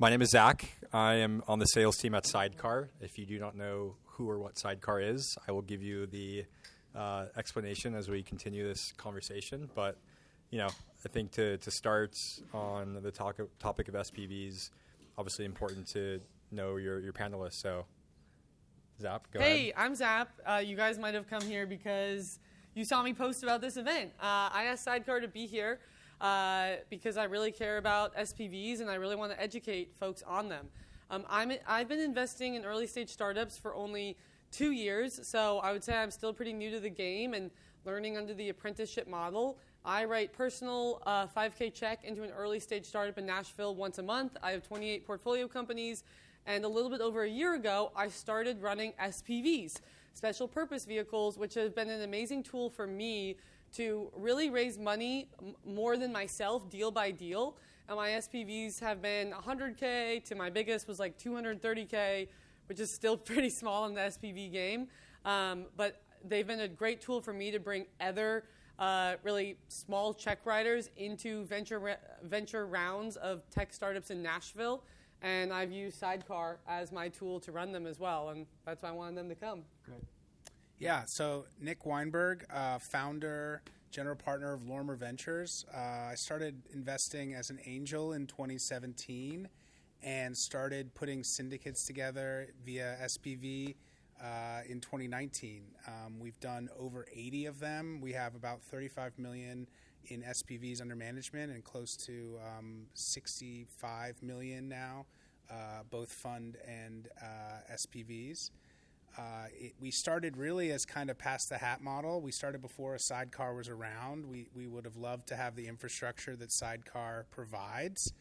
My name is Zach. I am on the sales team at Sydecar. If you do not know who or what Sydecar is, I will give you the explanation as we continue this conversation. But, I think to start on the topic of SPVs, obviously important to know your panelists. So, Zap, go ahead. Hey, I'm Zap. You guys might have come here because you saw me post about this event. I asked Sydecar to be here because I really care about SPVs and I really want to educate folks on them. I've been investing in early stage startups for only 2 years, so I would say I'm still pretty new to the game and learning under the apprenticeship model. I write personal $5K check into an early stage startup in Nashville once a month. I have 28 portfolio companies, and a little bit over a year ago, I started running SPVs, special purpose vehicles, which have been an amazing tool for me to really raise money more than myself, deal by deal. And my SPVs have been 100K to my biggest was like 230K, which is still pretty small in the SPV game. But they've been a great tool for me to bring other really small check writers into venture rounds of tech startups in Nashville. And I've used Sydecar as my tool to run them as well. And that's why I wanted them to come. Great. Yeah, so Nick Weinberg, founder, general partner of Lorimer Ventures. I started investing as an angel in 2017 and started putting syndicates together via SPV in 2019. We've done over 80 of them. We have about 35 million in SPVs under management and close to 65 million now, both fund and SPVs. We started really as kind of pass the hat model. We started before a Sydecar was around. We would have loved to have the infrastructure that Sydecar provides,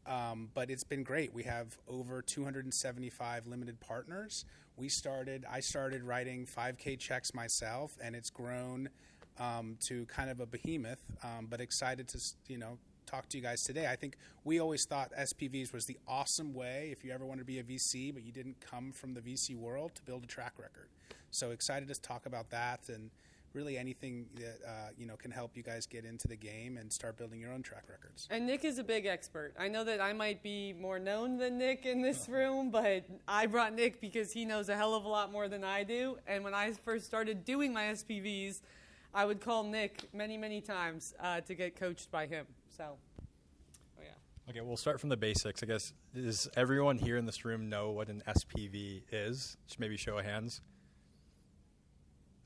but it's been great. We have over 275 limited partners. I started writing 5K checks myself, and it's grown to kind of a behemoth. But excited to talk to you guys today. I think we always thought SPVs was the awesome way if you ever wanted to be a VC, but you didn't come from the VC world, to build a track record. So excited to talk about that and really anything that can help you guys get into the game and start building your own track records. And Nick is a big expert. I know that I might be more known than Nick in this room, but I brought Nick because he knows a hell of a lot more than I do. And when I first started doing my SPVs, I would call Nick many, many times to get coached by him. So, Okay, we'll start from the basics. I guess, does everyone here in this room know what an SPV is? Just maybe show of hands.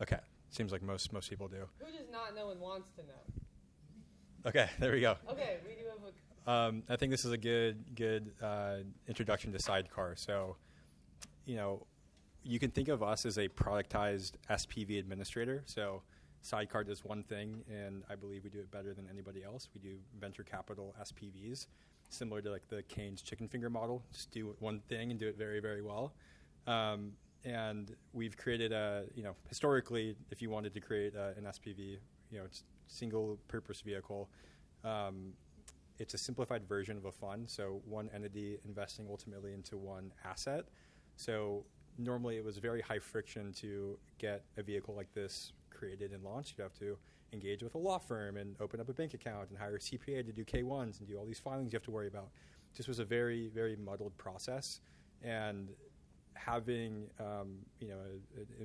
Okay, seems like most people do. Who does not know and wants to know? Okay, there we go. Okay, we do have I think this is a good introduction to Sydecar. So, you can think of us as a productized SPV administrator. So Sydecar does one thing, and I believe we do it better than anybody else. We do venture capital SPVs, similar to like the Keynes chicken finger model. Just do one thing and do it very, very well. And we've created historically, if you wanted to create an SPV, it's single purpose vehicle. It's a simplified version of a fund. So one entity investing ultimately into one asset. So normally it was very high friction to get a vehicle like this created and launched. You have to engage with a law firm and open up a bank account and hire a CPA to do K1s and do all these filings you have to worry about. This was a very, very muddled process. And having an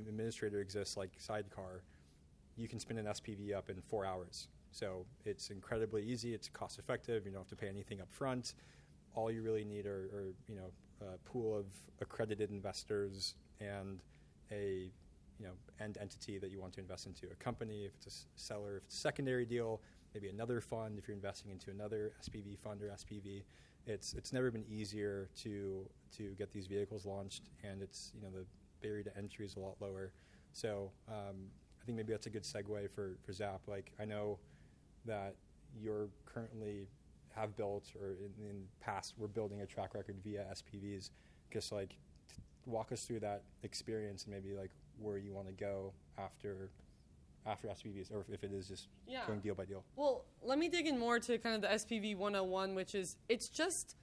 administrator exists like Sydecar, you can spin an SPV up in 4 hours. So it's incredibly easy. It's cost effective. You don't have to pay anything up front. All you really need are a pool of accredited investors and a end entity that you want to invest into. A company, if it's a seller, if it's a secondary deal, maybe another fund if you're investing into another SPV fund or SPV. It's never been easier to get these vehicles launched, and it's the barrier to entry is a lot lower. So I think maybe that's a good segue for Zap. Like, I know that you're currently have built or in past we're building a track record via SPVs. Just like walk us through that experience and maybe like where you want to go after SPVs, or if it is just going deal by deal. Well, let me dig in more to kind of the SPV 101, which is it's just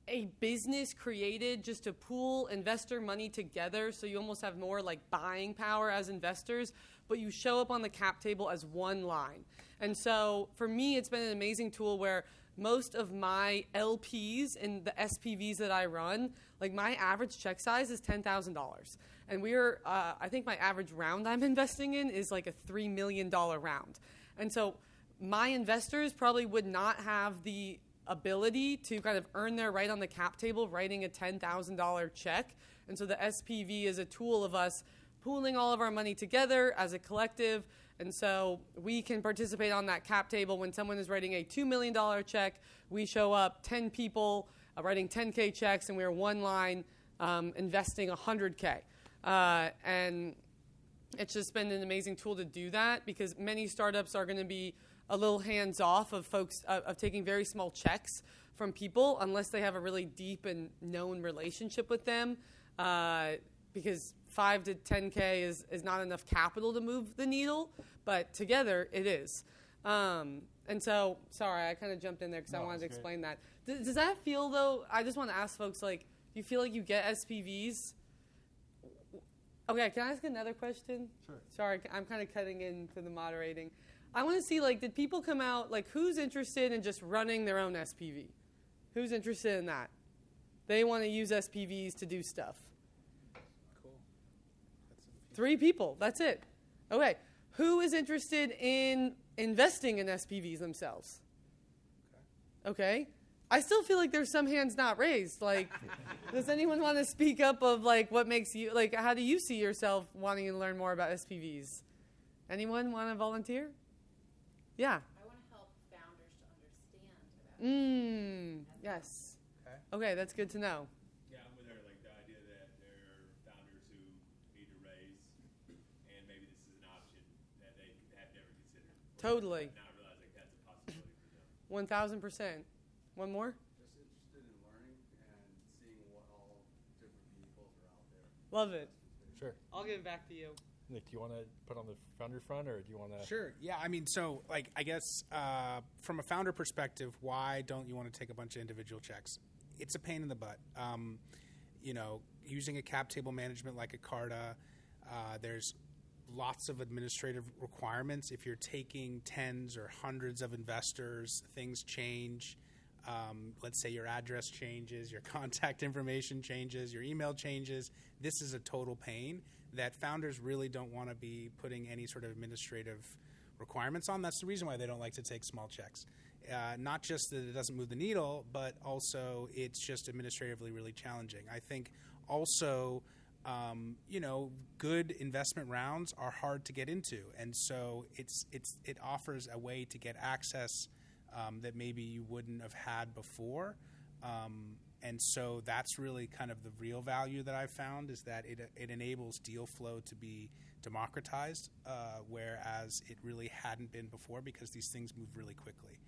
a business created just to pool investor money together, so you almost have more like buying power as investors, but you show up on the cap table as one line. And so for me, it's been an amazing tool where most of my LPs in the SPVs that I run, like my average check size is $10,000. And I think my average round I'm investing in is like a $3 million round. And so my investors probably would not have the ability to kind of earn their right on the cap table writing a $10,000 check. And so the SPV is a tool of us pooling all of our money together as a collective. And so we can participate on that cap table. When someone is writing a $2 million check, we show up 10 people writing 10K checks, and we're one line investing 100K. And it's just been an amazing tool to do that, because many startups are going to be a little hands off of folks of taking very small checks from people unless they have a really deep and known relationship with them, because 5 to 10K is not enough capital to move the needle, but together it is. And so, sorry, I kind of jumped in there because I wanted to explain that. Does that feel, though, I just want to ask folks, like, do you feel like you get SPVs? Okay, can I ask another question? Sure. Sorry, I'm kind of cutting into the moderating. I want to see, like, did people come out, like, who's interested in just running their own SPV? Who's interested in that? They want to use SPVs to do stuff. Cool. 3 people, that's it. Okay, who is interested in investing in SPVs themselves? Okay. I still feel like there's some hands not raised. Like, does anyone want to speak up of, like, what makes you, like, how do you see yourself wanting to learn more about SPVs? Anyone want to volunteer? Yeah. I want to help founders to understand about Yes. Okay, that's good to know. Yeah, I'm with her. Like the idea that there are founders who need to raise, and maybe this is an option that they have never considered. Totally. Now realizing that's a possibility for them. 1,000%. One more? Just interested in learning and seeing what all different vehicles are out there. Love it. Sure. I'll give it back to you. Nick, do you want to put on the founder front, or do you want to? Sure. Yeah. I mean, so like, I guess from a founder perspective, why don't you want to take a bunch of individual checks? It's a pain in the butt. Using a cap table management like a Carta, there's lots of administrative requirements. If you're taking tens or hundreds of investors, things change. Let's say your address changes, your contact information changes, your email changes. This is a total pain that founders really don't want to be putting any sort of administrative requirements on. That's the reason why they don't like to take small checks. Not just that it doesn't move the needle, but also it's just administratively really challenging. I think also, good investment rounds are hard to get into, and so it offers a way to get access that maybe you wouldn't have had before. And so that's really kind of the real value that I've found, is that it enables deal flow to be democratized, whereas it really hadn't been before, because these things move really quickly.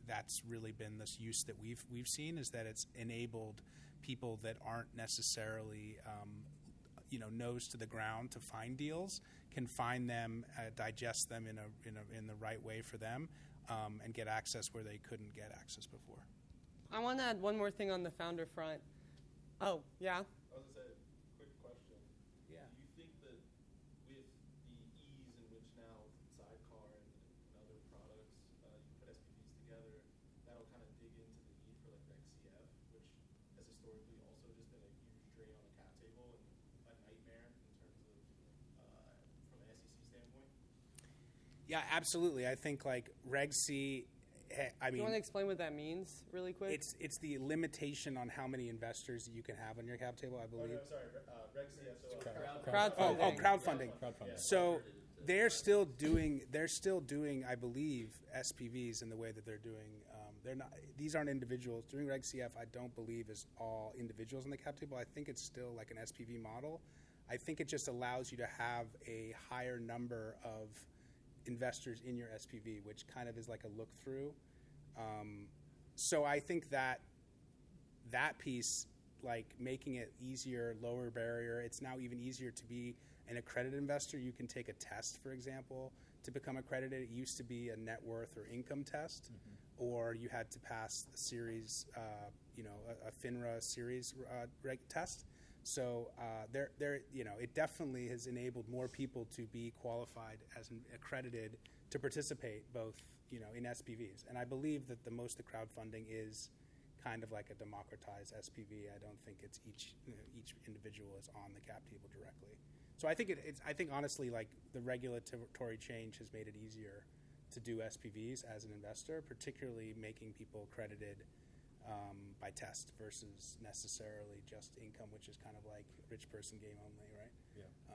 That's really been this use that we've seen, is that it's enabled people that aren't necessarily nose to the ground to find deals can find them, digest them in the right way for them, and get access where they couldn't get access before. I want to add one more thing on the founder front. Oh, yeah? I was going to say, quick question. Yeah. Do you think that with the ease in which now Sydecar and other products, you put SPVs together, that'll kind of dig into the need for like Reg CF, which has historically also just been a huge drain on the cap table and a nightmare in terms of from an SEC standpoint? Yeah, absolutely. I think like Reg C, Do you want to explain what that means really quick? it's the limitation on how many investors that you can have on your cap table, I believe. I'm sorry, Reg CF. So Crowdfunding. Crowdfunding. Crowdfunding. So they're still doing, I believe, SPVs in the way that they're doing. They're not. These aren't individuals. Doing Reg CF, I don't believe, is all individuals on the cap table. I think it's still like an SPV model. I think it just allows you to have a higher number of investors in your SPV, which kind of is like a look through. So I think that piece, like making it easier, lower barrier, it's now even easier to be an accredited investor. You can take a test, for example, to become accredited. It used to be a net worth or income test, or you had to pass a series, a FINRA series reg test. So it definitely has enabled more people to be qualified as an accredited to participate both in SPVs. And I believe that the most of crowdfunding is kind of like a democratized SPV. I don't think it's each individual is on the cap table directly. So I think I think honestly, like the regulatory change has made it easier to do SPVs as an investor, particularly making people credited by test versus necessarily just income, which is kind of like rich person game only, right? Yeah.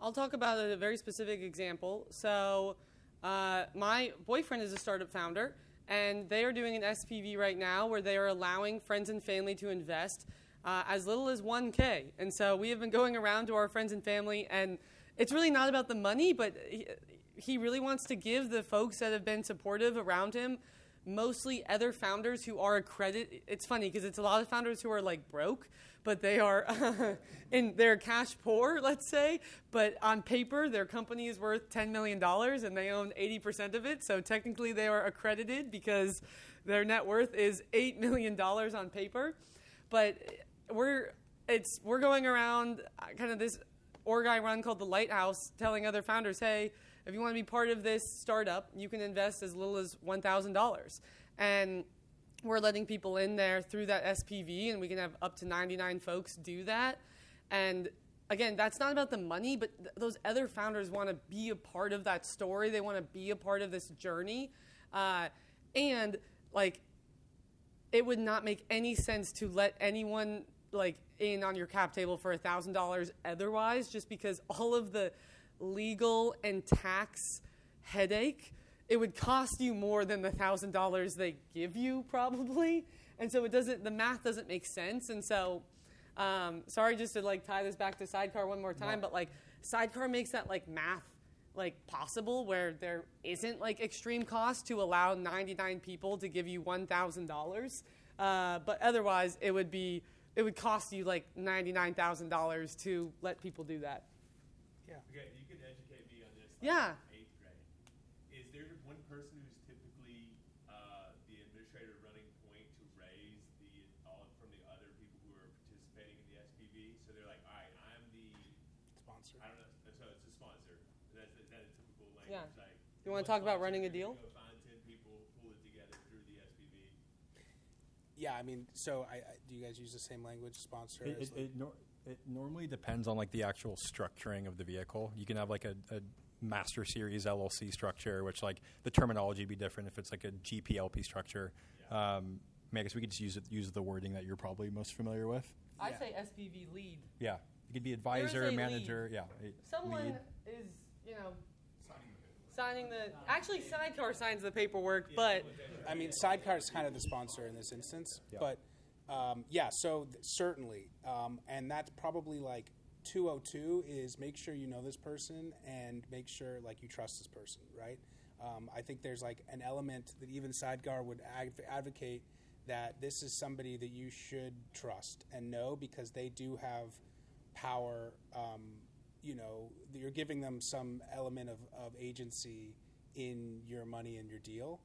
I'll talk about a very specific example. So my boyfriend is a startup founder, and they are doing an SPV right now where they are allowing friends and family to invest as little as $1K. And so we have been going around to our friends and family, and it's really not about the money, but he really wants to give the folks that have been supportive around him, mostly other founders who are accredited. It's funny because it's a lot of founders who are like broke, but they are they're cash poor, let's say. But on paper, their company is worth $10 million and they own 80% of it. So technically, they are accredited because their net worth is $8 million on paper. But we're going around kind of this org I run called the Lighthouse, telling other founders, hey, if you want to be part of this startup, you can invest as little as $1,000. And we're letting people in there through that SPV, and we can have up to 99 folks do that. And again, that's not about the money, but those other founders want to be a part of that story. They want to be a part of this journey. And like, it would not make any sense to let anyone like in on your cap table for $1,000 otherwise, just because all of the legal and tax headache, it would cost you more than the $1,000 they give you probably. And so the math doesn't make sense. And so, sorry just to like tie this back to Sydecar one more time, but like Sydecar makes that like math like possible where there isn't like extreme cost to allow 99 people to give you $1,000. But otherwise it would cost you like $99,000 to let people do that. Yeah. Okay, you can educate me on this. Yeah. 8th grade. Is there one person who's typically the administrator running point to raise all from the other people who are participating in the SPV? So they're like, all right, I'm the Sponsor. I don't know. So it's a sponsor. Is that a typical language? Yeah. Like, You want to talk about running a deal? Go find 10 people, pull it together through the SPV. Yeah, I mean, so do you guys use the same language, sponsor? It normally depends on like the actual structuring of the vehicle. You can have like a master series LLC structure, which like the terminology would be different if it's like a GPLP structure. I guess we could just use the wording that you're probably most familiar with. I say SPV lead. Yeah, it could be advisor, There is a manager. lead. Yeah, Someone lead. is, signing the. Actually, Sydecar signs the paperwork, but I mean, Sydecar is kind of the sponsor in this instance, Yeah. but so certainly, and that's probably like 202 is make sure you know this person and make sure like you trust this person, right? I think there's like an element that even Sydecar would advocate that this is somebody that you should trust and know because they do have power. You're giving them some element of agency in your money and your deal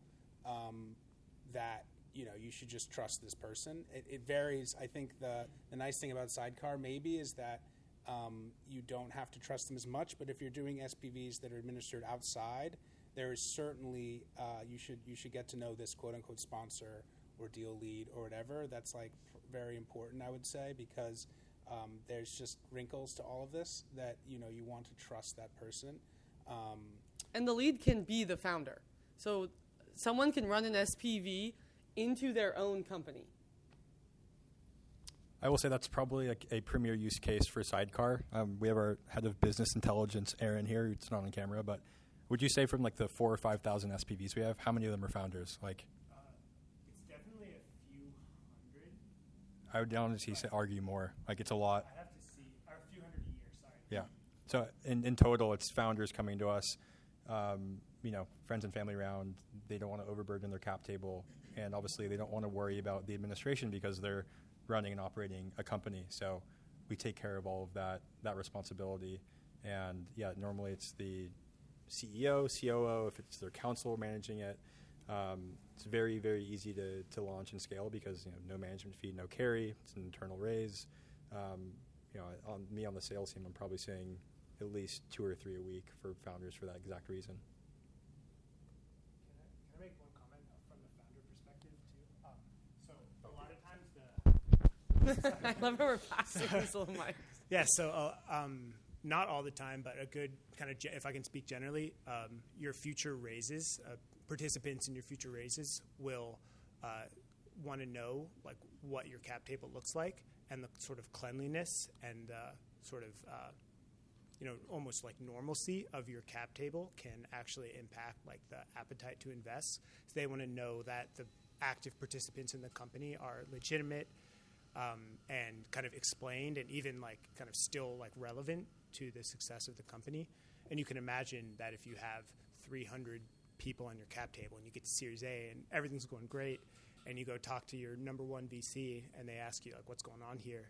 that you should just trust this person. It varies. I think the nice thing about Sydecar maybe is that you don't have to trust them as much, but if you're doing SPVs that are administered outside, there is certainly you should get to know this quote unquote sponsor or deal lead or whatever. That's like very important, I would say, because there's just wrinkles to all of this that you want to trust that person. and the lead can be the founder. So someone can run an SPV into their own company. I will say that's probably a premier use case for Sydecar. We have our head of business intelligence, Aaron, here. It's not on camera, but would you say from like the 4,000 or 5,000 SPVs we have, how many of them are founders? Like, it's definitely a few hundred. I would honestly argue more. Like, it's a lot. I have to see, or a few hundred a year. Sorry. Yeah. So in total, it's founders coming to us. Friends and family around. They don't want to overburden their cap table, and obviously they don't want to worry about the administration because they're running and operating a company. So we take care of all of that responsibility. And yeah, normally it's the CEO, COO, if it's their counsel managing it. It's very, very easy to launch and scale because no management fee, no carry. It's an internal raise. On the sales team, I'm probably seeing at least 2 or 3 a week for founders for that exact reason. I love how we're passing these little mics. Yeah, so not all the time, but a good kind of, if I can speak generally, your future raises, participants in your future raises will want to know like what your cap table looks like and the sort of cleanliness and sort of almost like normalcy of your cap table can actually impact like the appetite to invest. So they want to know that the active participants in the company are legitimate and kind of explained and even like kind of still like relevant to the success of the company. And you can imagine that if you have 300 people on your cap table and you get to Series A and everything's going great and you go talk to your number one VC and they ask you like what's going on here,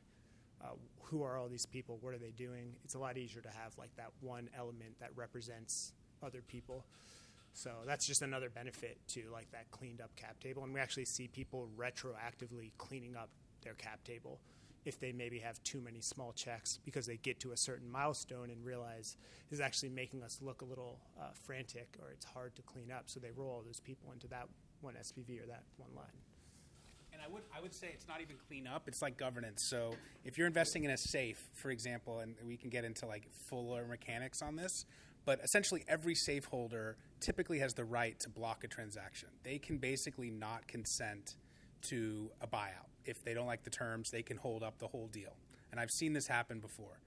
who are all these people, what are they doing, it's a lot easier to have like that one element that represents other people. So that's just another benefit to like that cleaned up cap table. And we actually see people retroactively cleaning up their cap table if they maybe have too many small checks because they get to a certain milestone and realize this is actually making us look a little frantic or it's hard to clean up. So they roll all those people into that one SPV or that one line. And I would say it's not even clean up. It's like governance. So if you're investing in a safe, for example, and we can get into like fuller mechanics on this, but essentially every safe holder typically has the right to block a transaction. They can basically not consent to a buyout. If they don't like the terms, they can hold up the whole deal. And I've seen this happen before.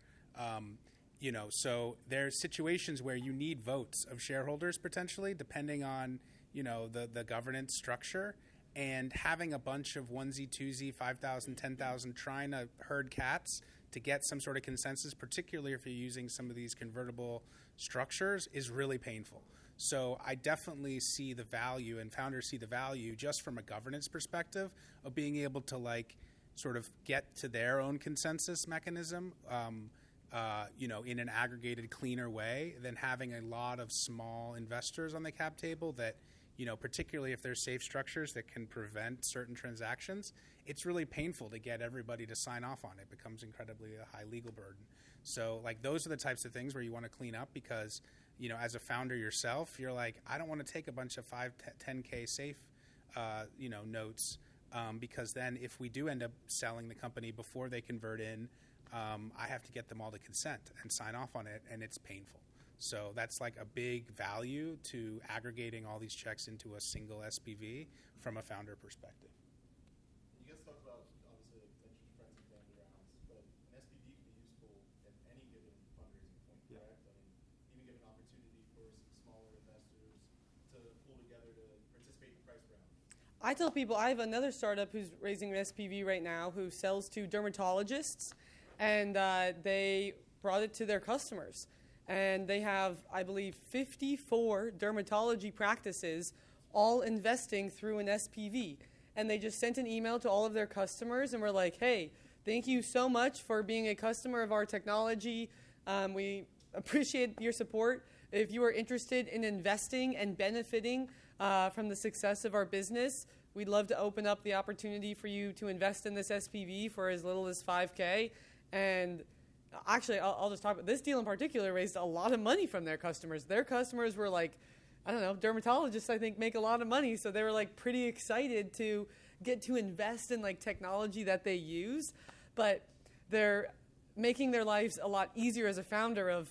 So there's situations where you need votes of shareholders potentially, depending on, the governance structure. And having a bunch of onesie, twosie, 5,000, 10,000 trying to herd cats to get some sort of consensus, particularly if you're using some of these convertible structures, is really painful. So I definitely see the value, and founders see the value just from a governance perspective of being able to like sort of get to their own consensus mechanism, in an aggregated, cleaner way than having a lot of small investors on the cap table that, particularly if there's safe structures that can prevent certain transactions, it's really painful to get everybody to sign off on it. It becomes incredibly a high legal burden. So like those are the types of things where you want to clean up because, as a founder yourself, you're like, I don't want to take a bunch of 5, 10K safe, notes because then if we do end up selling the company before they convert in, I have to get them all to consent and sign off on it, and it's painful. So that's like a big value to aggregating all these checks into a single SPV from a founder perspective. You guys talked about, obviously, like venture friends and family rounds, but an SPV can be useful at any given fundraising point, correct? I mean, even give an opportunity for some smaller investors to pull together to participate in the price round. I tell people I have another startup who's raising an SPV right now who sells to dermatologists, and they brought it to their customers. And they have, I believe, 54 dermatology practices all investing through an SPV. And they just sent an email to all of their customers and were like, hey, thank you so much for being a customer of our technology. We appreciate your support. If you are interested in investing and benefiting from the success of our business, we'd love to open up the opportunity for you to invest in this SPV for as little as $5K. And actually, I'll just talk about this deal in particular raised a lot of money from their customers. Their customers were like, I don't know, dermatologists, I think, make a lot of money. So they were like pretty excited to get to invest in like technology that they use. But they're making their lives a lot easier as a founder of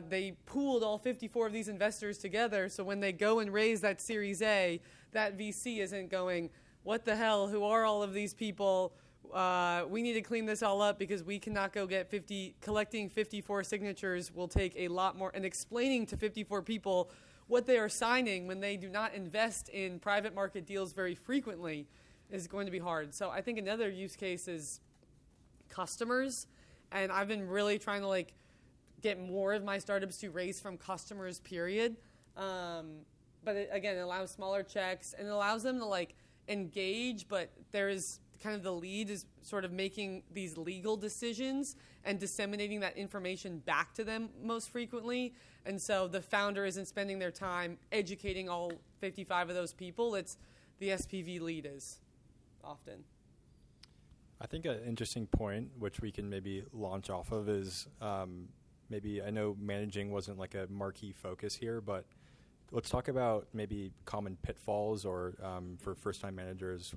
they pooled all 54 of these investors together. So when they go and raise that Series A, that VC isn't going, what the hell, who are all of these people? We need to clean this all up because we cannot go get collecting 54 signatures will take a lot more, and explaining to 54 people what they are signing when they do not invest in private market deals very frequently is going to be hard. So I think another use case is customers, and I've been really trying to like get more of my startups to raise from customers, period. But it allows smaller checks and it allows them to like engage, but there is kind of the lead is sort of making these legal decisions and disseminating that information back to them most frequently. And so the founder isn't spending their time educating all 55 of those people. It's the SPV lead is often. I think an interesting point, which we can maybe launch off of, is maybe I know managing wasn't like a marquee focus here, but let's talk about maybe common pitfalls or for first-time managers.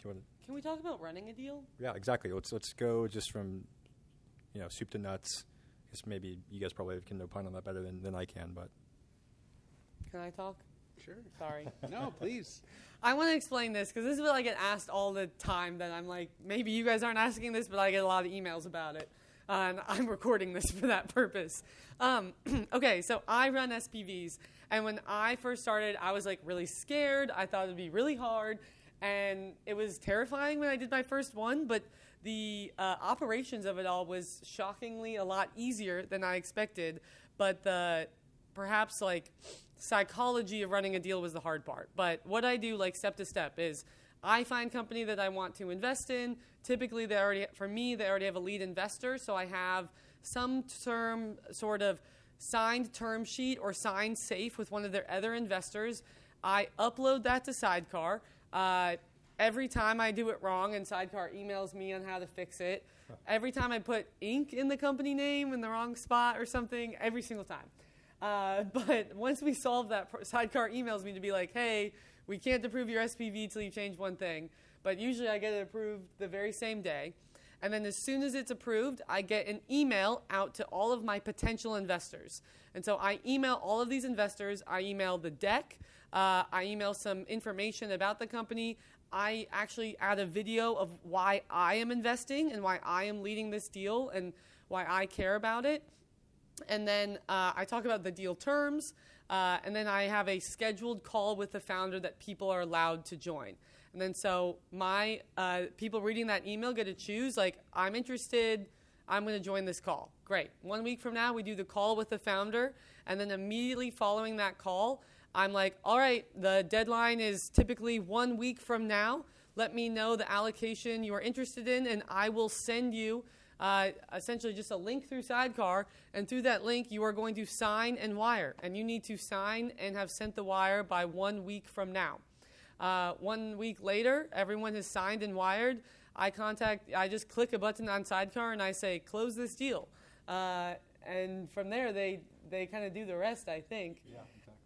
you want Can we talk about running a deal? yeah, exactly. Let's go just from soup to nuts. I guess maybe you guys probably can opine on that better than I can, but Can I talk? Sure. Sorry. No, please. I want to explain this because this is what I get asked all the time. That I'm like, maybe you guys aren't asking this, but I get a lot of emails about it. And I'm recording this for that purpose. Okay, so I run SPVs. And when I first started, I was like really scared. I thought it would be really hard. And it was terrifying when I did my first one. But the operations of it all was shockingly a lot easier than I expected. But the perhaps like psychology of running a deal was the hard part. But what I do like step to step is I find company that I want to invest in. Typically, they already have a lead investor, so I have some sort of signed term sheet or signed safe with one of their other investors. I upload that to Sydecar. Every time I do it wrong and Sydecar emails me on how to fix it, every time I put ink in the company name in the wrong spot or something, every single time. But once we solve that, Sydecar emails me to be like, hey, we can't approve your SPV till you change one thing. But usually I get it approved the very same day. And then as soon as it's approved, I get an email out to all of my potential investors. And so I email all of these investors. I email the deck. I email some information about the company. I actually add a video of why I am investing and why I am leading this deal and why I care about it. And then I talk about the deal terms. And then I have a scheduled call with the founder that people are allowed to join. And then so my people reading that email get to choose, like, I'm interested, I'm going to join this call. Great. 1 week from now, we do the call with the founder. And then immediately following that call, I'm like, all right, the deadline is typically 1 week from now. Let me know the allocation you are interested in, and I will send you essentially just a link through Sydecar. And through that link, you are going to sign and wire. And you need to sign and have sent the wire by 1 week from now. 1 week later, everyone has signed and wired. I just click a button on Sydecar and I say, close this deal. And from there, they kind of do the rest, I think. yeah,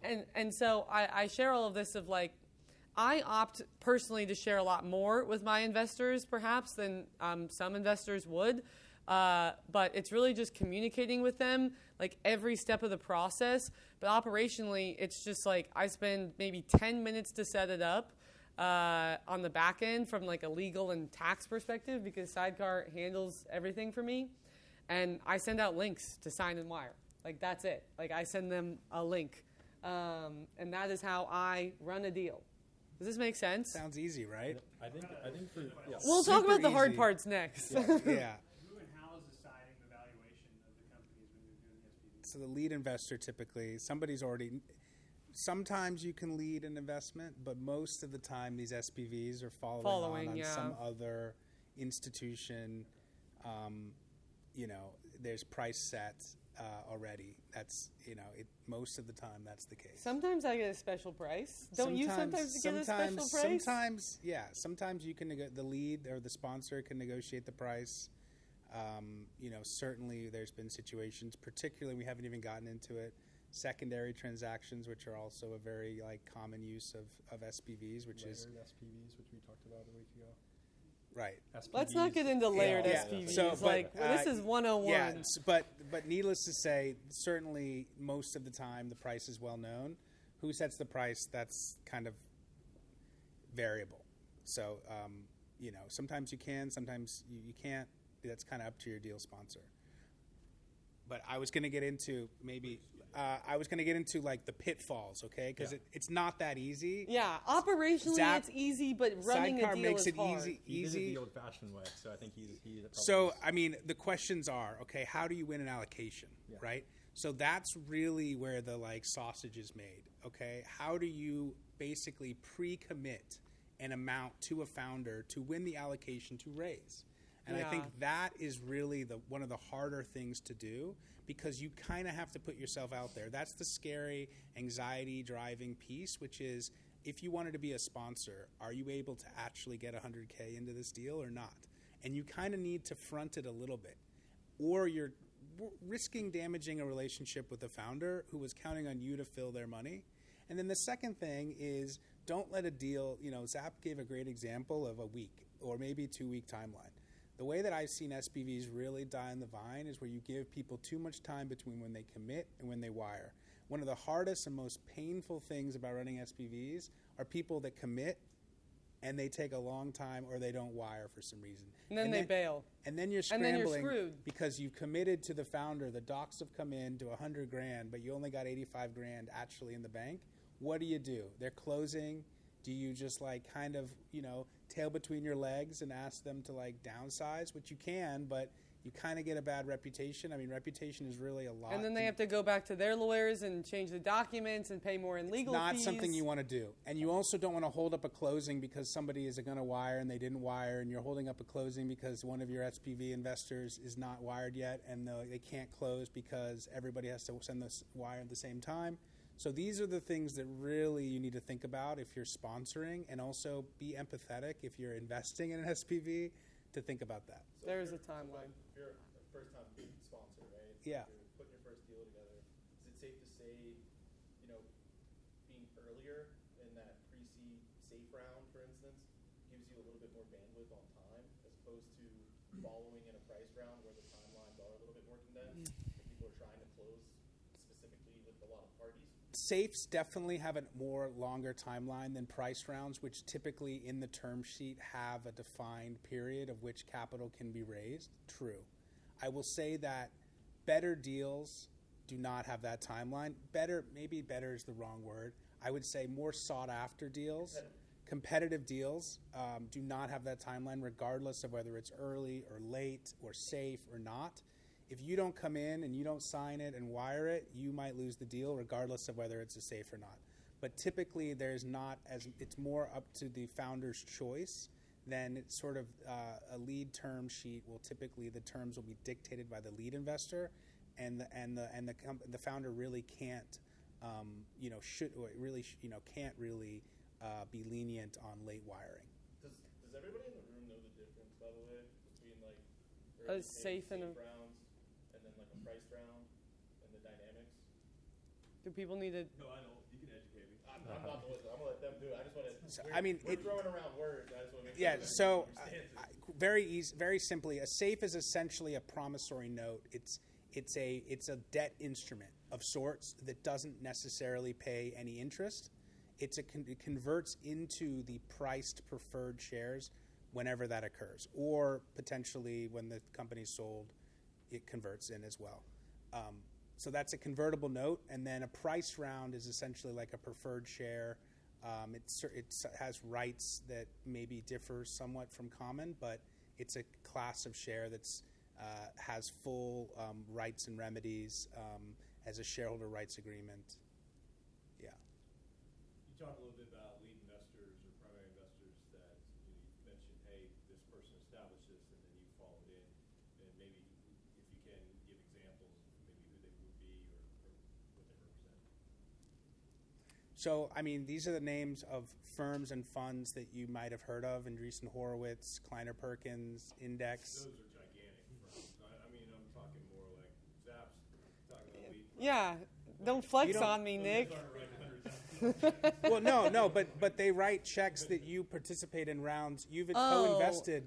exactly. And so I share all of this of like, I opt personally to share a lot more with my investors perhaps than some investors would. But it's really just communicating with them like every step of the process. But operationally, it's just like I spend maybe 10 minutes to set it up on the back end from like a legal and tax perspective because Sydecar handles everything for me. And I send out links to sign and wire. Like that's it. Like I send them a link. And that is how I run a deal. Does this make sense? Sounds easy, right? I think for We'll talk about the hard easy. parts next. Yeah. Who and how is deciding the valuation of the companies when you're doing the SPVs? So the lead investor typically, sometimes you can lead an investment, but most of the time these SPVs are following on yeah. some other institution. There's price set already. That's, most of the time that's the case. Sometimes I get a special price. Don't you sometimes get a special price? Sometimes you can the lead or the sponsor can negotiate the price. Certainly there's been situations, particularly we haven't even gotten into it, secondary transactions, which are also a very common use of SPVs, which is SPVs, which we talked about a week ago. right. Let's not get into layered Yeah. SPVs. So, but, this is 101. Yeah, but needless to say, certainly most of the time the price is well known. Who sets the price? That's kind of variable. So, sometimes you can, sometimes you can't. That's kind of up to your deal sponsor. But I was going to get into the pitfalls, okay? Because it's not that easy. Yeah, operationally it's easy, but running Sydecar a deal makes is it hard. He did it the old-fashioned way, so I think he So, the questions are, okay, how do you win an allocation, right? So that's really where the sausage is made, okay? How do you basically pre-commit an amount to a founder to win the allocation to raise? And I think that is really one of the harder things to do because you kind of have to put yourself out there. That's the scary, anxiety-driving piece, which is if you wanted to be a sponsor, are you able to actually get $100K into this deal or not? And you kind of need to front it a little bit. Or you're risking damaging a relationship with the founder who was counting on you to fill their money. And then the second thing is don't let a deal, Zap gave a great example of a week or maybe 2-week timeline. The way that I've seen SPVs really die on the vine is where you give people too much time between when they commit and when they wire. One of the hardest and most painful things about running SPVs are people that commit and they take a long time or they don't wire for some reason. And then they bail. And then you're And then scrambling you're screwed. because you've committed to the founder. The docs have come in to $100,000, but you only got $85,000 actually in the bank. What do? They're closing. Do you just kind of, tail between your legs and ask them to downsize, which you can, but you kind of get a bad reputation. I mean, reputation is really a lot. And then they have to go back to their lawyers and change the documents and pay more in legal fees. Not something you want to do. And you also don't want to hold up a closing because somebody is going to wire and they didn't wire, and you're holding up a closing because one of your SPV investors is not wired yet and they can't close because everybody has to send this wire at the same time. So these are the things that really you need to think about if you're sponsoring, and also be empathetic if you're investing in an SPV to think about that. So there's a timeline. If you're a first-time sponsor, right? Yeah. If you're putting your first deal together, is it safe to say, being earlier in that pre-seed safe round, for instance, gives you a little bit more bandwidth on time, as opposed to following in a price round where the timelines are a little bit more condensed, and people are trying to close specifically with a lot of parties? Safes definitely have a more longer timeline than price rounds, which typically in the term sheet have a defined period of which capital can be raised. True. I will say that better deals do not have that timeline. Maybe better is the wrong word. I would say more sought after deals, competitive deals, do not have that timeline regardless of whether it's early or late or safe or not. If you don't come in and you don't sign it and wire it, you might lose the deal regardless of whether it's a safe or not. But typically it's more up to the founder's choice than it's sort of a lead term sheet the terms will be dictated by the lead investor, and the founder really can't can't really be lenient on late wiring. Does everybody in the room know the difference, by the way, between A safe and a rounds and then a price round and the dynamics? Do people need to? No, I don't. You can educate me. I'm not going to let them do it. I just want to. So, we're throwing around words. I just want to make sure Yeah, that so everybody understands it. very easy, very simply, a safe is essentially a promissory note. It's a debt instrument of sorts that doesn't necessarily pay any interest. It converts into the priced preferred shares whenever that occurs, or potentially when the company's sold, it converts in as well. So that's a convertible note, and then a price round is essentially like a preferred share. It has rights that maybe differ somewhat from common, but it's a class of share that's has full rights and remedies as a shareholder rights agreement. Yeah. You talk a little bit about lead investors or primary investors that you mentioned, hey, this person established this, and then you followed in. And maybe if you can give examples of maybe who they would be or what they represent. So, these are the names of firms and funds that you might have heard of: Andreessen Horowitz, Kleiner Perkins, Index. Those are gigantic firms. I'm talking more like Zap's talking about lead. Yeah, don't flex on me, Nick. Well, no, but they write checks that you participate in rounds. You've co-invested.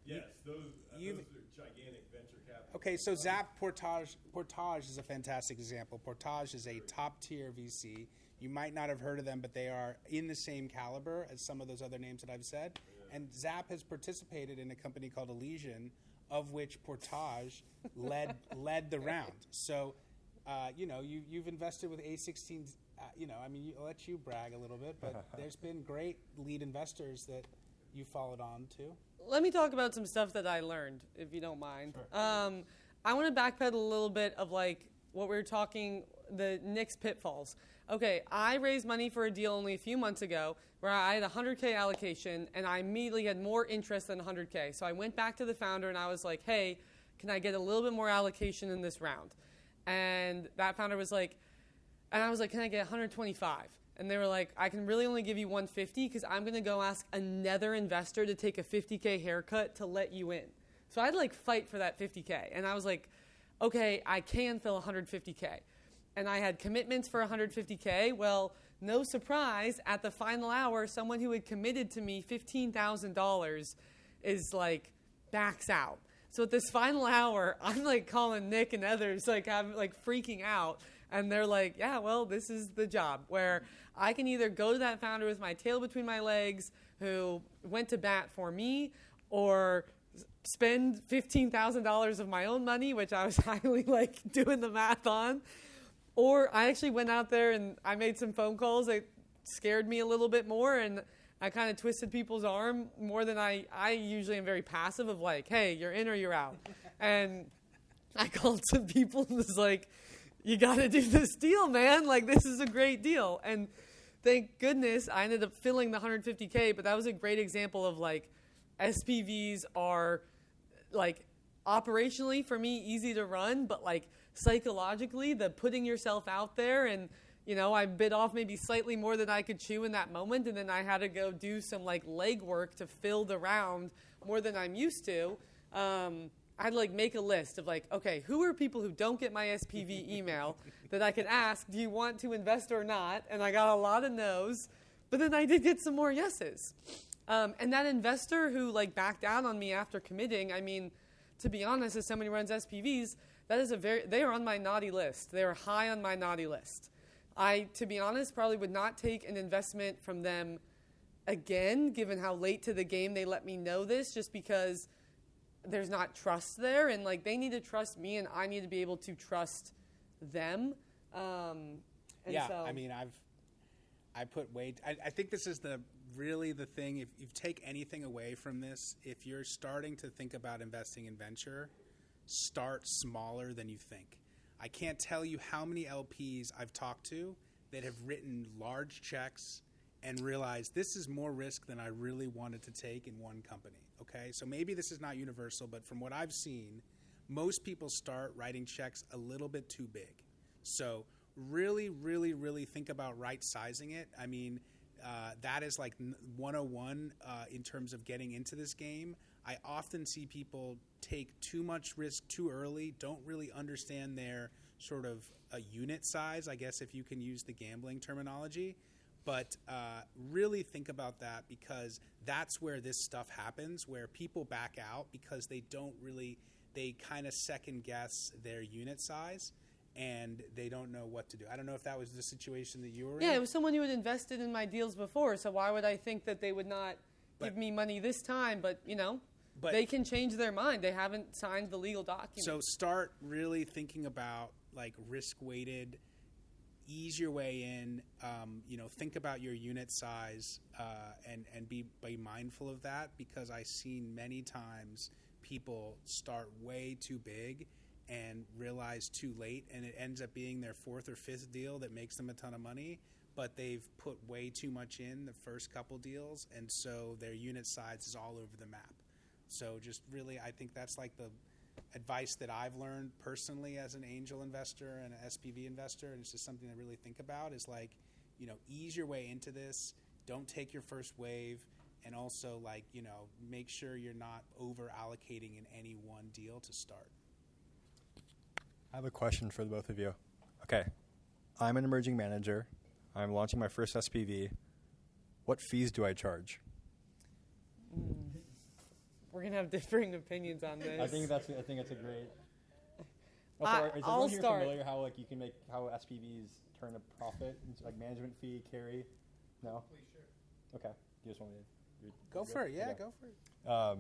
Yes, those are gigantic venture capital. Okay, so Zap Portage is a fantastic example. Portage is a top-tier VC. You might not have heard of them, but they are in the same caliber as some of those other names that I've said. Yeah. And Zap has participated in a company called Elysian, of which Portage led the round. So, you've invested with A16. I'll let you brag a little bit, but there's been great lead investors that you followed on to. Let me talk about some stuff that I learned, if you don't mind. Sure. I want to backpedal a little bit of what we were talking, the Nick's pitfalls. Okay, I raised money for a deal only a few months ago where I had a $100K allocation, and I immediately had more interest than $100K. So I went back to the founder, and I was like, hey, can I get a little bit more allocation in this round? And that founder was like, and I was like, can I get 125? And they were like, I can really only give you 150 because I'm going to go ask another investor to take a $50K haircut to let you in. So I'd fight for that $50K. And I was like, okay, I can fill 150K. And I had commitments for 150K. Well, no surprise, at the final hour, someone who had committed to me $15,000 is like backs out. So at this final hour, I'm like calling Nick and others, like I'm like freaking out. And they're like, yeah, well, this is the job where I can either go to that founder with my tail between my legs who went to bat for me, or spend $15,000 of my own money, which I was highly like doing the math on. Or I actually went out there and I made some phone calls that scared me a little bit more, and I kind of twisted people's arm more than I usually am very passive of like, hey, you're in or you're out. And I called some people and was like, you got to do this deal, man. Like, this is a great deal. And thank goodness I ended up filling the $150K, but that was a great example of like SPVs are like operationally for me easy to run, but like psychologically, the putting yourself out there, and you know, I bit off maybe slightly more than I could chew in that moment, and then I had to go do some like legwork to fill the round more than I'm used to. I'd like make a list of like, okay, who are people who don't get my SPV email that I could ask, do you want to invest or not? And I got a lot of no's, but then I did get some more yeses. And that investor who like backed out on me after committing, I mean, to be honest, as somebody who runs SPVs, that is they are on my naughty list. They are high on my naughty list. I, to be honest, probably would not take an investment from them again, given how late to the game they let me know this, just because there's not trust there, and like they need to trust me, and I need to be able to trust them. Yeah, so, I mean, I think this is really the thing. If you take anything away from this, if you're starting to think about investing in venture, start smaller than you think. I can't tell you how many LPs I've talked to that have written large checks and realized this is more risk than I really wanted to take in one company. Okay, so maybe this is not universal, but from what I've seen, most people start writing checks a little bit too big. So really, really, really think about right sizing it. I mean, that is like 101 in terms of getting into this game. I often see people take too much risk too early, don't really understand their sort of a unit size, I guess if you can use the gambling terminology. But really think about that, because that's where this stuff happens, where people back out because they kind of second guess their unit size and they don't know what to do. I don't know if that was the situation that you were in. Yeah, it was someone who had invested in my deals before, so why would I think that they would not give me money this time? But, you know, they can change their mind. They haven't signed the legal document. So start really thinking about like risk-weighted, ease your way in, think about your unit size and be mindful of that, because I've seen many times people start way too big and realize too late, and it ends up being their fourth or fifth deal that makes them a ton of money, but they've put way too much in the first couple deals, and so their unit size is all over the map. So just really, I think that's like the advice that I've learned personally as an angel investor and an SPV investor, and it's just something to really think about, is like, ease your way into this. Don't take your first wave, and also like, make sure you're not over allocating in any one deal to start. I have a question for the both of you. Okay, I'm an emerging manager. I'm launching my first SPV. What fees do I charge? We're gonna have differing opinions on this. I think that's a great. Is I'll everyone here start. familiar how like you can make how SPVs turn a profit into like management fee, carry? No. Sure. Okay. You just want me to Go for it. Yeah, Okay. go for it.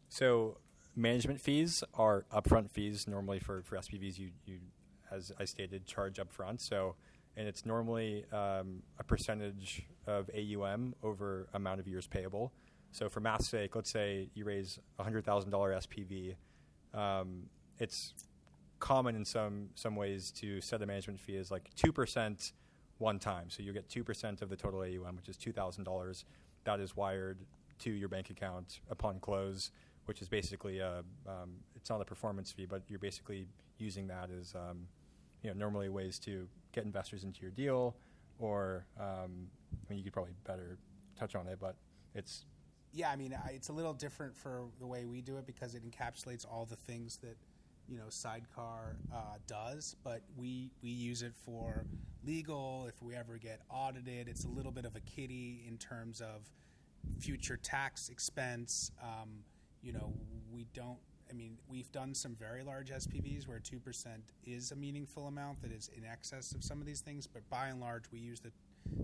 So management fees are upfront fees normally for SPVs. You as I stated, charge upfront. So, and it's normally a percentage of AUM over amount of years payable. So for math's sake, let's say you raise $100,000 SPV. It's common in some ways to set a management fee as like 2% one time. So you get 2% of the total AUM, which is $2,000. That is wired to your bank account upon close, which is basically it's not a performance fee, but you're basically using that as normally ways to get investors into your deal, or you could probably better touch on it, but it's. Yeah, I mean, it's a little different for the way we do it because it encapsulates all the things that, Sydecar does, but we use it for legal, if we ever get audited. It's a little bit of a kiddie in terms of future tax expense. We've done some very large SPVs where 2% is a meaningful amount that is in excess of some of these things, but by and large, we use the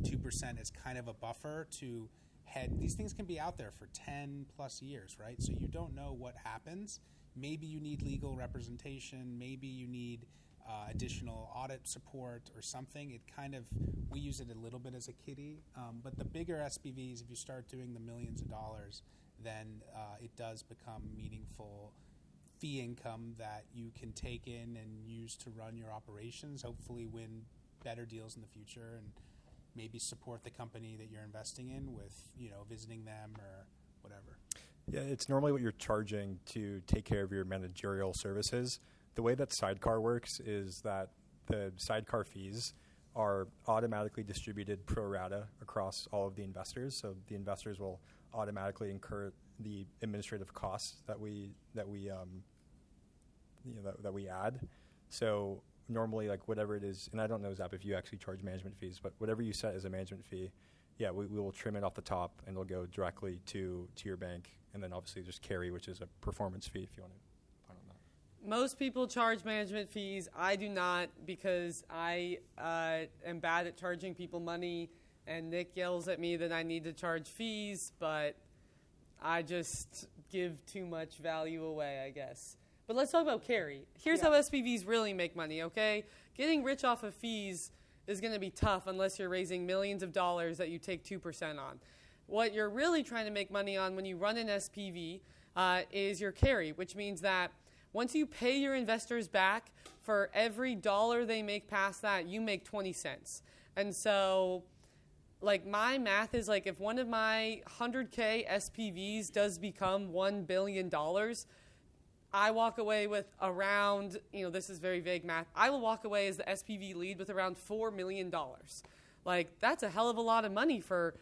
2% as kind of a buffer to head. These things can be out there for 10 plus years, right? So you don't know what happens. Maybe you need legal representation. Maybe you need additional audit support or something. We use it a little bit as a kiddie. But the bigger SPVs, if you start doing the millions of dollars, then it does become meaningful fee income that you can take in and use to run your operations, hopefully win better deals in the future, and maybe support the company that you're investing in with, visiting them or whatever. Yeah, it's normally what you're charging to take care of your managerial services. The way that Sydecar works is that the Sydecar fees are automatically distributed pro rata across all of the investors. So the investors will automatically incur the administrative costs that we add. So normally, like whatever it is, and I don't know, Zap, if you actually charge management fees, but whatever you set as a management fee, we will trim it off the top, and it'll go directly to your bank, and then obviously just carry, which is a performance fee, if you want to find on that. Most people charge management fees. I do not, because I am bad at charging people money, and Nick yells at me that I need to charge fees, but I just give too much value away, I guess. But let's talk about carry. Here's how SPVs really make money, okay? Getting rich off of fees is going to be tough unless you're raising millions of dollars that you take 2% on. What you're really trying to make money on when you run an SPV is your carry, which means that once you pay your investors back, for every dollar they make past that, you make 20 cents. And so, like, my math is like if one of my 100K SPVs does become $1 billion, I walk away with around, this is very vague math, I will walk away as the SPV lead with around $4 million. Like, that's a hell of a lot of money for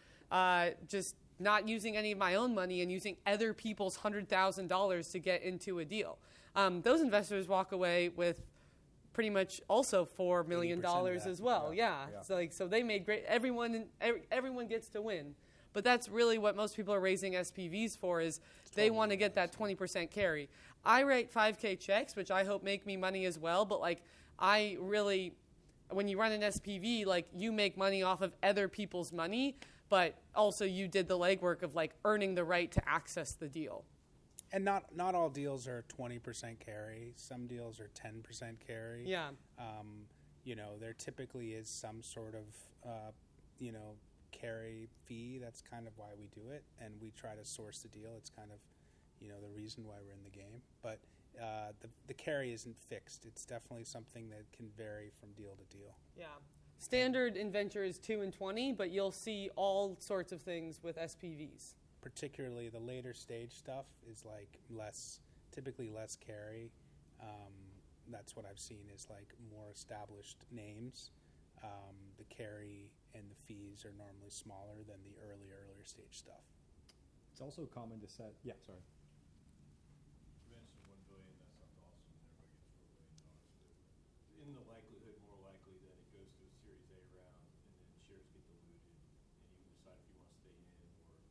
just not using any of my own money and using other people's $100,000 to get into a deal. Those investors walk away with pretty much also $4 million as well. Yeah. So they made great. Everyone gets to win. But that's really what most people are raising SPVs for, is they want to get that 20% carry. I write 5K checks, which I hope make me money as well. But when you run an SPV, you make money off of other people's money, but also you did the legwork of earning the right to access the deal. And not all deals are 20% carry. Some deals are 10% carry. Yeah. There typically is some sort of, carry fee. That's kind of why we do it, and we try to source the deal. It's kind of, the reason why we're in the game. But the carry isn't fixed. It's definitely something that can vary from deal to deal. Yeah. Standard in venture is 2 and 20, but you'll see all sorts of things with SPVs. Particularly the later stage stuff is typically less carry. That's what I've seen is more established names. The carry and the fees are normally smaller than the earlier stage stuff. It's also common to set. Yeah, sorry. You mentioned $1 billion. That sounds awesome. Everybody gets $4 billion. In the likelihood, more likely that it goes to a Series A round, and then shares get diluted, and you can decide if you want to stay in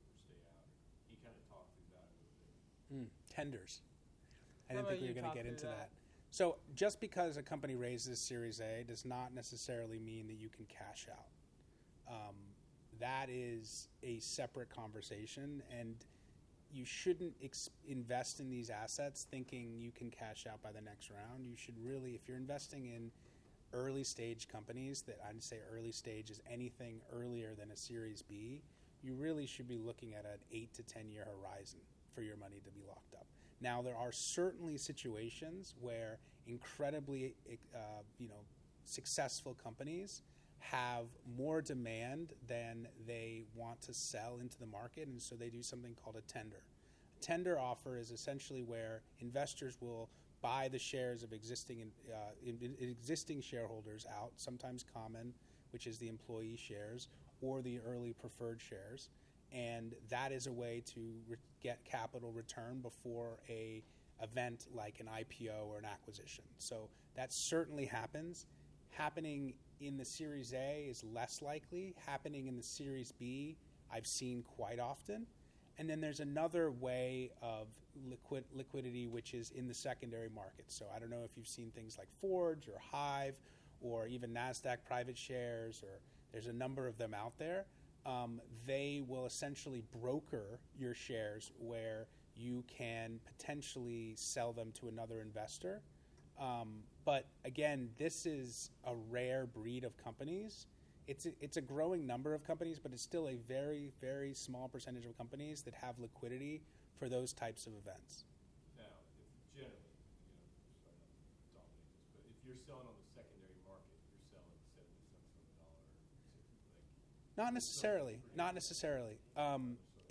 or stay out. Can you kind of talk through that a little bit? Tenders. I How didn't think about we were you going to talk get through into that? So just because a company raises Series A does not necessarily mean that you can cash out. That is a separate conversation, and you shouldn't invest in these assets thinking you can cash out by the next round. You should really, if you're investing in early stage companies, that I'd say early stage is anything earlier than a Series B, you really should be looking at an 8 to 10 year horizon for your money to be locked up. Now, there are certainly situations where incredibly successful companies have more demand than they want to sell into the market, and so they do something called a tender. A tender offer is essentially where investors will buy the shares of existing shareholders out, sometimes common, which is the employee shares, or the early preferred shares, and that is a way to get capital return before a event like an IPO or an acquisition. So that certainly happens. Happening in the Series A is less likely. Happening in the Series B, I've seen quite often. And then there's another way of liquidity, which is in the secondary market. So I don't know if you've seen things like Forge or Hive or even NASDAQ private shares, or there's a number of them out there. They will essentially broker your shares where you can potentially sell them to another investor. But again, this is a rare breed of companies. It's a growing number of companies, but it's still a very, very small percentage of companies that have liquidity for those types of events. Now, if generally, sorry not to dominate this, but if you're selling on the secondary market, you're selling 70 cents on the dollar. Not necessarily. Not necessarily.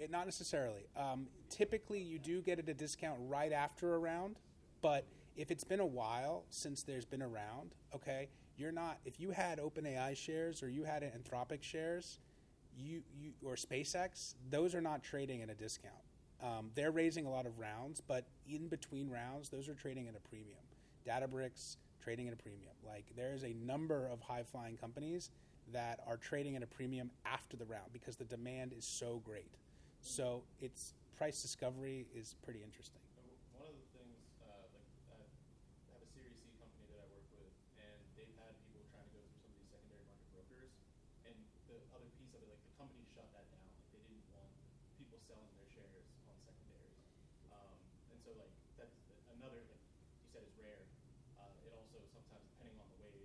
Not necessarily. Typically, you do get at a discount right after a round, but if it's been a while since there's been a round, okay, you're not. If you had OpenAI shares or you had Anthropic shares, you or SpaceX, those are not trading at a discount. They're raising a lot of rounds, but in between rounds, those are trading at a premium. Databricks trading at a premium. Like there is a number of high-flying companies that are trading at a premium after the round because the demand is so great. So its price discovery is pretty interesting. One of the things, I have a Series C company that I work with, and they've had people trying to go through some of these secondary market brokers. And the other piece of it, like the company shut that down. Like they didn't want people selling their shares on secondaries. And so like that's another, like you said, is rare. It also sometimes, depending on the way that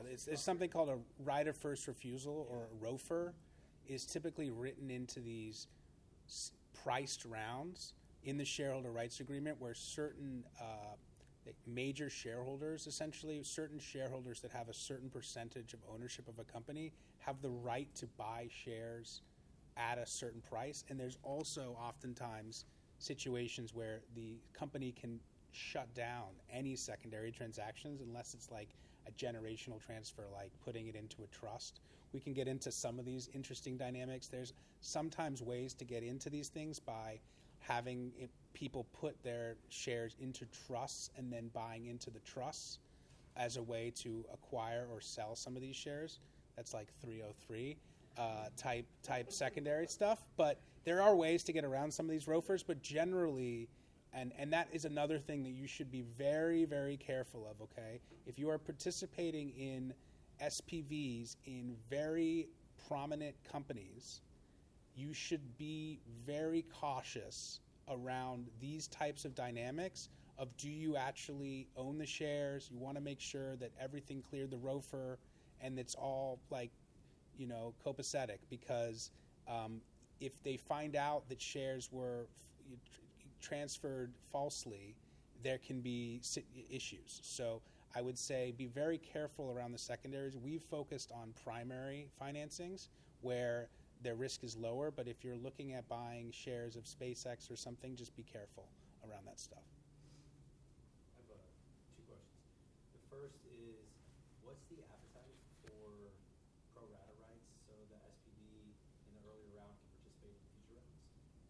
it's something called a right of first refusal, or a ROFR, is typically written into these priced rounds in the shareholder rights agreement, where certain major shareholders, essentially certain shareholders that have a certain percentage of ownership of a company, have the right to buy shares at a certain price. And there's also oftentimes situations where the company can shut down any secondary transactions unless it's like a generational transfer, like putting it into a trust. We can get into some of these interesting dynamics. There's sometimes ways to get into these things by having people put their shares into trusts and then buying into the trusts as a way to acquire or sell some of these shares. That's like 303 type secondary stuff. But there are ways to get around some of these ROFRs, but generally, and that is another thing that you should be very, very careful of, okay? If you are participating in SPVs in very prominent companies, you should be very cautious around these types of dynamics of, do you actually own the shares? You want to make sure that everything cleared the ROFR and it's all like, copacetic, because if they find out that shares were transferred falsely, there can be issues. So I would say be very careful around the secondaries. We've focused on primary financings where their risk is lower, but if you're looking at buying shares of SpaceX or something, just be careful around that stuff. I have two questions. The first is, what's the appetite for pro rata rights so the SPV in the earlier round can participate in future rounds?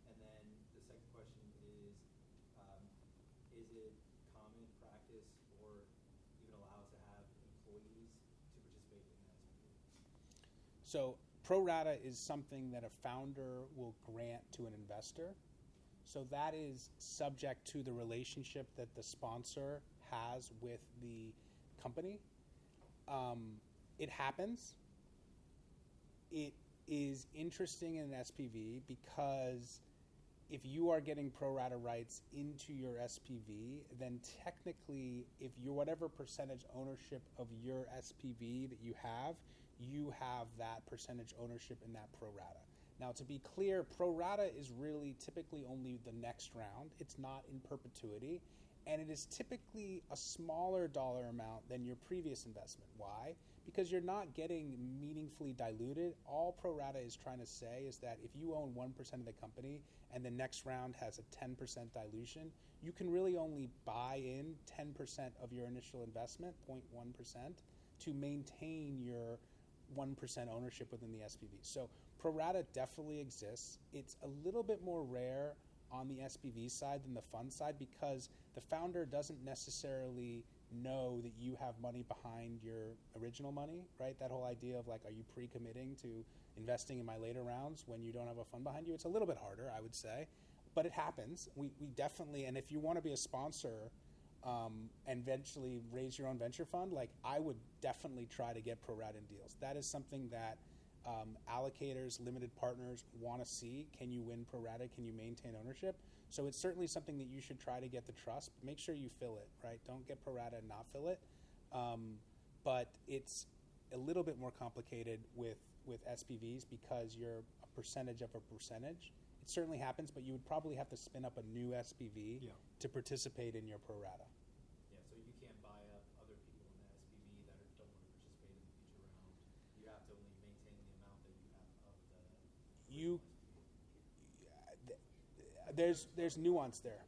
And then the second question is it common practice or even allowed to have employees to participate in that SPV? So pro rata is something that a founder will grant to an investor. So that is subject to the relationship that the sponsor has with the company. It happens. It is interesting in an SPV because if you are getting pro rata rights into your SPV, then technically, if you're whatever percentage ownership of your SPV that you have that percentage ownership in that pro rata. Now, to be clear, pro rata is really typically only the next round. It's not in perpetuity, and it is typically a smaller dollar amount than your previous investment. Why? Because you're not getting meaningfully diluted. All pro rata is trying to say is that if you own 1% of the company and the next round has a 10% dilution, you can really only buy in 10% of your initial investment, 0.1%, to maintain your 1% ownership within the SPV. So pro rata definitely exists. It's a little bit more rare on the SPV side than the fund side because the founder doesn't necessarily know that you have money behind your original money, right? That whole idea of like, are you pre-committing to investing in my later rounds when you don't have a fund behind you? It's a little bit harder, I would say, but it happens. We definitely, and if you want to be a sponsor and eventually raise your own venture fund, like I would definitely try to get pro rata deals. That is something that allocators, limited partners want to see. Can you win pro rata? Can you maintain ownership? So it's certainly something that you should try to get the trust. Make sure you fill it, right? Don't get pro rata and not fill it. But it's a little bit more complicated with SPVs because you're a percentage of a percentage. It certainly happens, but you would probably have to spin up a new SPV to participate in your pro rata. Yeah, so you can't buy up other people in that SPV that don't want to participate in the future round. You have to only maintain the amount that you have of the There's nuance there.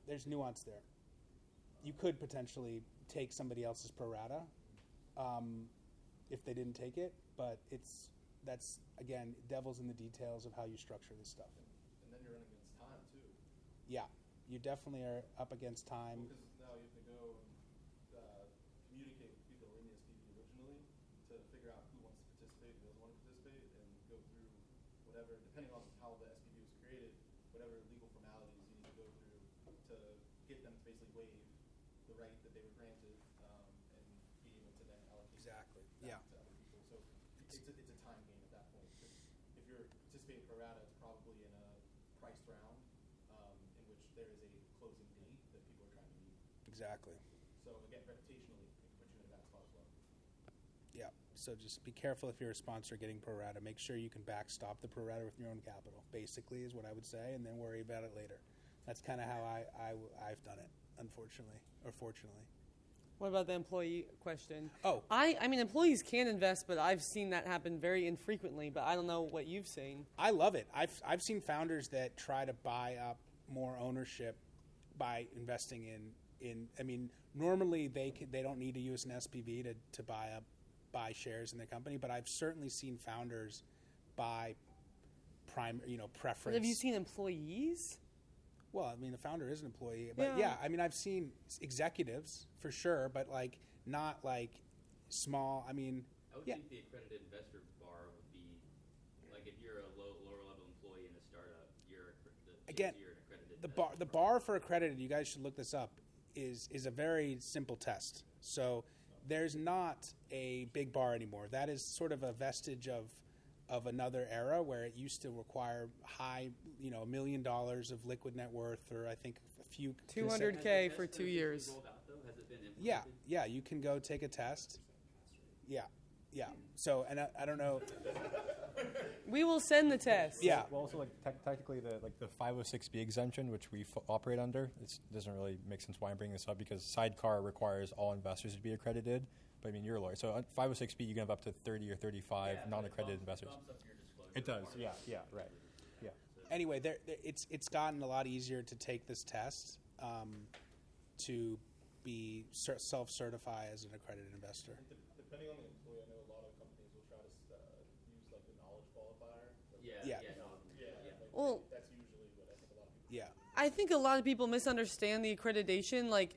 There's nuance there. You could potentially take somebody else's pro rata if they didn't take it, but that's again devil's in the details of how you structure this stuff. And then you're running against time too. Yeah, you definitely are up against time. Because now you have to go and communicate with people in the SPV originally to figure out who wants to participate, who doesn't want to participate, and go through whatever, depending on how the SPV was created, whatever legal formalities you need to go through to get them to basically waive the right that they were granted and be able to then allocate Exactly. that Yeah. to other people. So it's a time game at that point. Because if you're participating pro rata, it's probably in a priced round in which there is a closing date that people are trying to meet. Exactly. So again, reputationally, it can put you in a bad spot as well. Yeah. So just be careful if you're a sponsor getting pro rata. Make sure you can backstop the pro rata with your own capital, basically, is what I would say, and then worry about it later. That's kind of how I've done it, unfortunately, or fortunately. What about the employee question? Oh. I mean, employees can invest, but I've seen that happen very infrequently, but I don't know what you've seen. I love it. I've seen founders that try to buy up more ownership by investing in I mean, normally they don't need to use an SPV to buy shares in their company, but I've certainly seen founders buy preference. But have you seen employees? Well, I mean, the founder is an employee, but yeah, I mean, I've seen executives for sure, but like not like small. I mean, I would think the accredited investor bar would be like if you're a lower level employee in a startup, you're an accredited. The bar for accredited, you guys should look this up, is a very simple test. So there's not a big bar anymore. That is sort of a vestige of another era where it used to require high, $1 million of liquid net worth, or I think a few $200K for 2 years. Rolled out, though? Has it been implemented? Yeah, you can go take a test. Yeah. So, and I don't know. We will send the test. Yeah. Well, also technically the 506B exemption, which we operate under, it doesn't really make sense why I'm bringing this up because Sydecar requires all investors to be accredited. But I mean, you're a lawyer, so on 506B you can have up to 30 or 35 non-accredited investors. It does. Yeah. Right. Yeah. Anyway, it's gotten a lot easier to take this test to be self-certify as an accredited investor. Depending on the employee, I know a lot of companies will try to use like the knowledge qualifier. Yeah. Well, That's usually what I think a lot of people. Yeah. I think a lot of people misunderstand the accreditation. Like,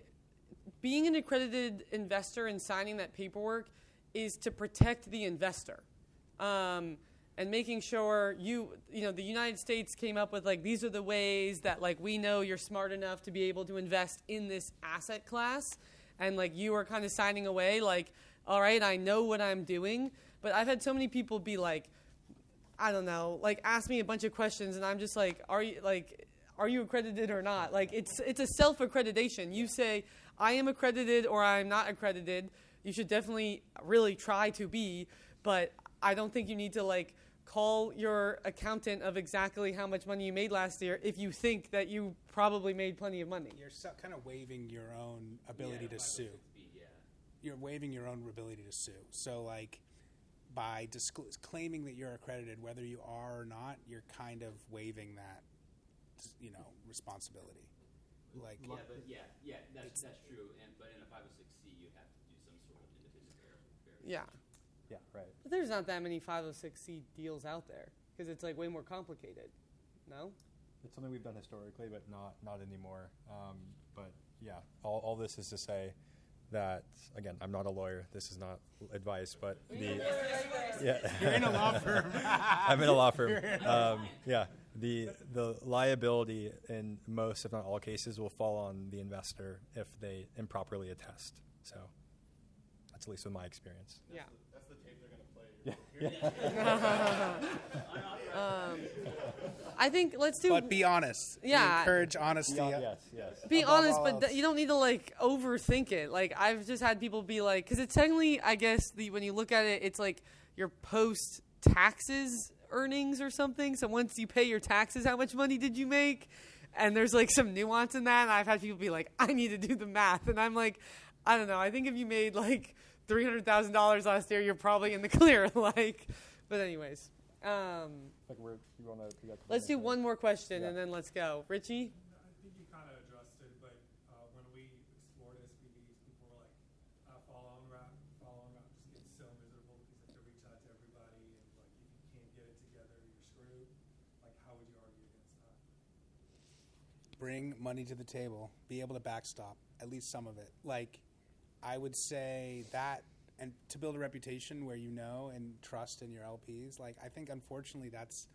being an accredited investor and signing that paperwork is to protect the investor. And making sure the United States came up with like, these are the ways that like we know you're smart enough to be able to invest in this asset class. And like you are kind of signing away like, all right, I know what I'm doing. But I've had so many people be like, I don't know, like ask me a bunch of questions. And I'm just like, are you accredited or not? Like it's a self-accreditation. You say, I am accredited or I'm not accredited. You should definitely really try to be, but I don't think you need to like call your accountant of exactly how much money you made last year if you think that you probably made plenty of money. You're kind of waiving your own ability to sue. You're waiving your own ability to sue. So like by claiming that you're accredited, whether you are or not, you're kind of waiving that, responsibility. Like that's true. But in a 506C, you have to do some sort of independent verification. Yeah. Yeah. Right. But there's not that many 506C deals out there because it's like way more complicated. No? It's something we've done historically, but not anymore. But yeah, all this is to say, that, again, I'm not a lawyer. This is not advice, but You're yeah, in a law firm. I'm in a law firm. Yeah, the liability in most, if not all cases, will fall on the investor if they improperly attest. So that's at least with my experience. Yeah. That's the tape they're going to play. I think let's do. But be honest. Yeah. We encourage honesty. Yes. Be Above honest, all but else. you don't need to like overthink it. Like I've just had people be like, because it's technically, I guess, when you look at it, it's like your post taxes earnings or something. So once you pay your taxes, how much money did you make? And there's like some nuance in that. And I've had people be like, I need to do the math, and I'm like, I don't know. I think if you made like $300,000 last year, you're probably in the clear. Like, but anyways. Let's do one more question and then let's go. Richie? I think you kind of addressed it, but when we explored SPVs, people were like, following route just gets so miserable because you have to reach out to everybody, and like if you can't get it together, you're screwed. Like, how would you argue against that? Bring money to the table. Be able to backstop at least some of it. Like, I would say that, and to build a reputation where you know and trust in your LPs. Like, I think unfortunately that's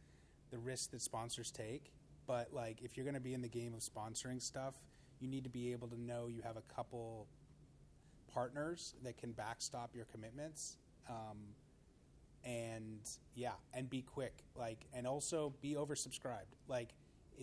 the risk that sponsors take. But like, if you're going to be in the game of sponsoring stuff, you need to be able to know you have a couple partners that can backstop your commitments. And be quick. Like, and also be oversubscribed. Like,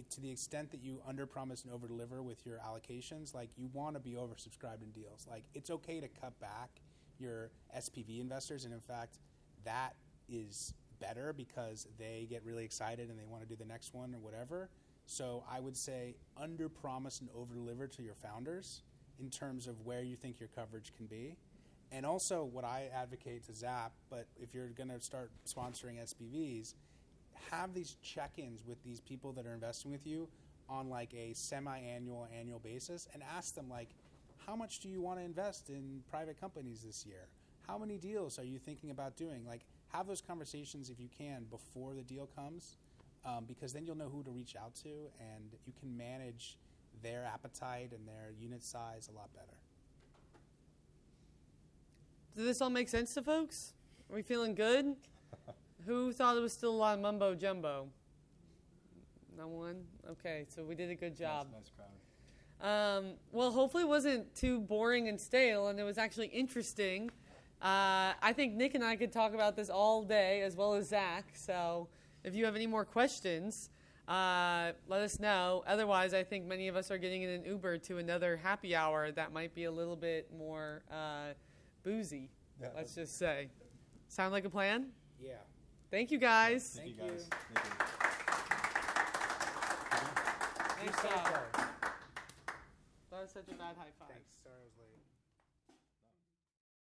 to the extent that you underpromise and overdeliver with your allocations, like, you want to be oversubscribed in deals. Like, it's okay to cut back your SPV investors, and in fact, that is better because they get really excited and they want to do the next one or whatever. So I would say underpromise and overdeliver to your founders in terms of where you think your coverage can be. And also what I advocate to Zap, but if you're going to start sponsoring SPVs, have these check-ins with these people that are investing with you on like a semi-annual, annual basis, and ask them like, how much do you want to invest in private companies this year? How many deals are you thinking about doing? Like, have those conversations if you can before the deal comes, because then you'll know who to reach out to, and you can manage their appetite and their unit size a lot better. Does this all make sense to folks? Are we feeling good? Who thought it was still a lot of mumbo jumbo? No one? Okay, so we did a good job. Nice crowd. Well, hopefully it wasn't too boring and stale, and it was actually interesting. I think Nick and I could talk about this all day, as well as Zach. So if you have any more questions, let us know. Otherwise, I think many of us are getting in an Uber to another happy hour that might be a little bit more boozy, let's just say. Sound like a plan? Yeah. Thank you, guys. Thank you guys. Nice job. That was such a bad high five. Thanks. Sorry I was late.